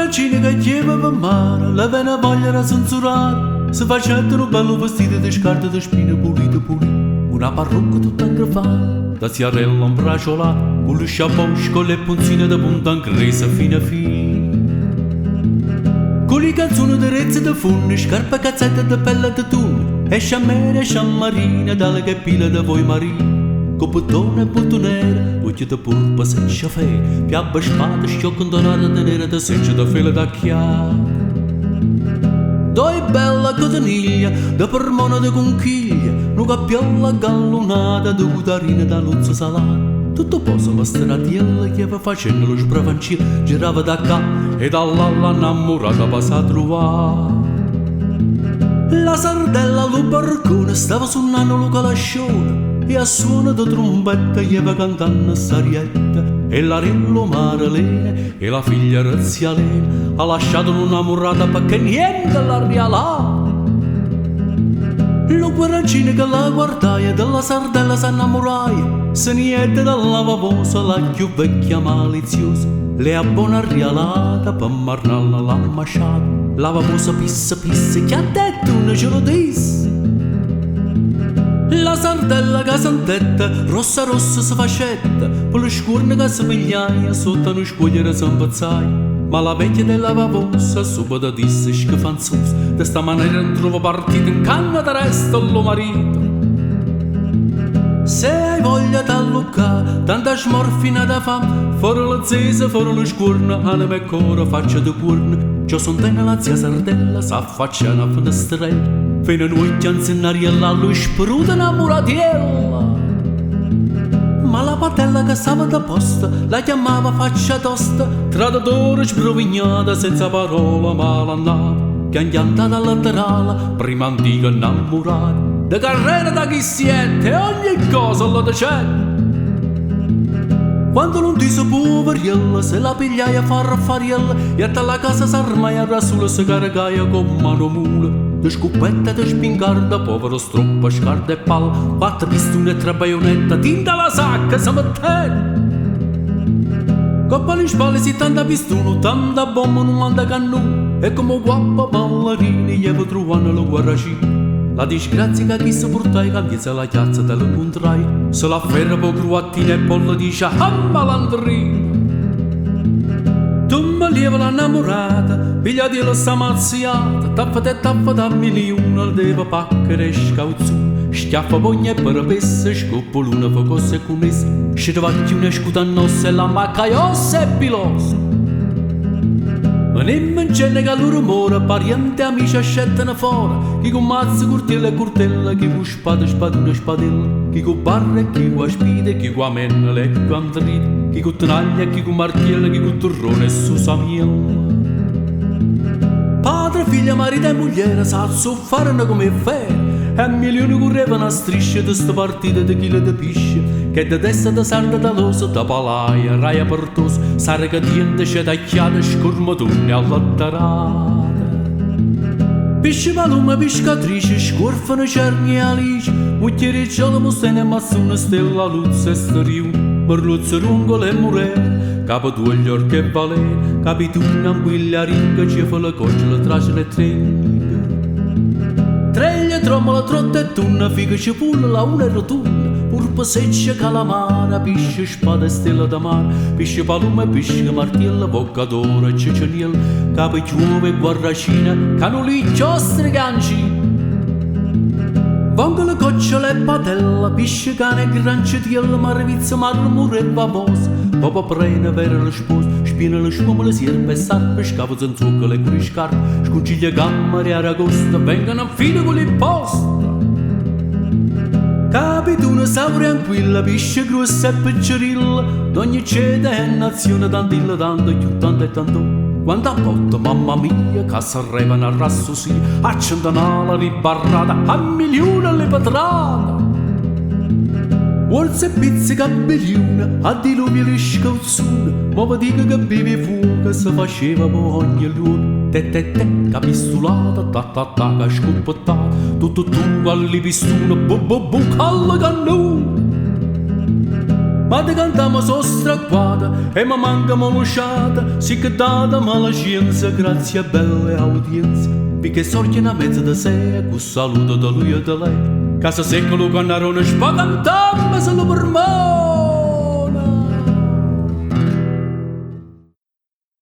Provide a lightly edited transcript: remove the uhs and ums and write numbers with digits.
guaracine che chiama per mare, la vena voglia da censurare, si facendo un bello vestito di scarpe di spine pulite pulite, una parrucca tutta ingraffata, da ziarella un braccio là, con lo sciabosco, con le punzine da punta angresa fino a fine. Con le canzoni di rezze di funne, scarpe cazzette di pelle di tunne, e sciammere e sciammarine, dalle che pile da voi marine. Con bottone e bottonere, occhi di purpa senza fe, piabba spada, sciocco donato di nera da seccia da fila da chiave. Doi bella cotaniglia, da permona di conchiglia, una cappiola gallonata di cutarina da luzzo salata. Tutto poso la stradiella che va facendo lo sbravancino, girava da qua e da là l'innamorata passa a trovare. La sardella lo barcone stava suonando lo calascione e a suono di trombetta gli va cantando sarietta e l'arillo Marlene e la figlia Razzialena ha lasciato un'amorata perché niente la rialà. Lo guaracino che la guardaia della sardella s'innamoraia, se niente dalla vavosa la più vecchia maliziosa le abbona rialata per marnalla la masciata. La vavosa pissa pissa che ha detto non ce lo disse. La sardella che s'antetta rossa rossa si facetta, per le scuorne che si pigliaia sotto una scuogliera si impazzaia. Ma la vecchia della vavosa subito disse schifanzosa, de sta maniera non trovo partito in canna da resto lo marito. Se hai voglia d'alluccare, tanta smorfina da fame, fuori la zesa, fuori le scuorne, anima e cuore faccia di cuorne. Ciò son tenne la zia sardella, s'affaccia una finestrella, fino a noi chianzinariella, lui spruta innamoratiella. Ma la patella che stava da posta la chiamava faccia tosta, traditore sprovignata senza parola malannata, che andiantata laterale, prima antica innamorata, da carriera da chi siete, ogni cosa lo decetta. Quando non ti so poveriella, se la pigliaia fa raffariella, e a la casa s'armaia rasula se caricaia con mano mula, de scoppetta de spingarda, povero stroppa, scarda e palla, quattro pistone e tre baionetta, tinta la sacca, si metteva. Coppa alle spalle si tanta pistone, tanta bomba non manda cannone, e come guappa ballerini gli trovano lo guarracino. La disgrazia che chi si portai cambiazza la chiazza dell'incontrai, se la ferra po' cruattina e poi le dice a malandrino. Tu mi lieva l'innamorata, piglia di la samazziata, tappa da milione al deva pacchere scauzzone, schiaffa pogna e parapessa, scoppoluna fa cose con essa, scedavacchiune scutannosse, la maccaiossa e pilosa. Ma nemmeno c'è che loro rumore, pariente amici ascettano fuori, chi con mazza, curtella e curtella, chi con spada, spaduna e spadella, chi con barra e chi con spide, chi con amennale e chi con andrite, chi con tenaglia, chi con martiella, chi con torrone e susamiella. Padre, figlia, marito e moglie sa soffarne come fare, e a milioni correvano a strisce di sta partita di chilo di pisce, che da testa da sarda da losa, da palaia, raia pertosa, sarga diente, c'è tagliata, scormatone allattarata. Pisce palume, pescatrice, scorfano cerni e alice, mucchiericciolo, mustene e mazzone, stella, luzza e sterione, merluzzo, rungole e murere, capo due orche e valere, capituna, anguilla, ringa, cefala, cocciola, traccia e trenga. Treglia, trombola, trotta e tunna, figa, cipulla, la una e rotunna, purpa, seccia, calamara, pisce, spada e stella da mare, pisce, palume, pisce, martiella, boccadora e ceceniella, capo, chiuove, guarracina, canuliccio, ostriganci. Vongola, cocciola e patella, pisce, cane e grancetiella, marvizza, marmure e vavosa, papa prena, vera la sposa, spina la sciumola, sierpe e sarpe, scavo, zanzucca, le curi scarpe, scunciglia, gammare, aragosta, vengono a fine con l'imposta. Capituna, saura anquilla, pisce, grossa e piccerilla, d'ogni ceda e nazione, tantilla, tanto, più tanto e tanto. Quando a botta, mamma mia, che s'arrevano a rassosia, accendono la ribarrata, a milione le patrate. Orse e pizzica a bilione, a diluvio le scauzzone, ma vi dico che bevi fuoco, si faceva per ogni luogo. Te, capistolata, ta, che scoppettata, tutto tu alle pistone, bu, calla cannone. Ma te cantiamo so stracquata e mi manca molusciata, si che data malacienza grazie a belle audienze. Perché sorge una mezza da sé, con saluto da lui e da lei. Casa secolo canarone spagantamma se lo per me.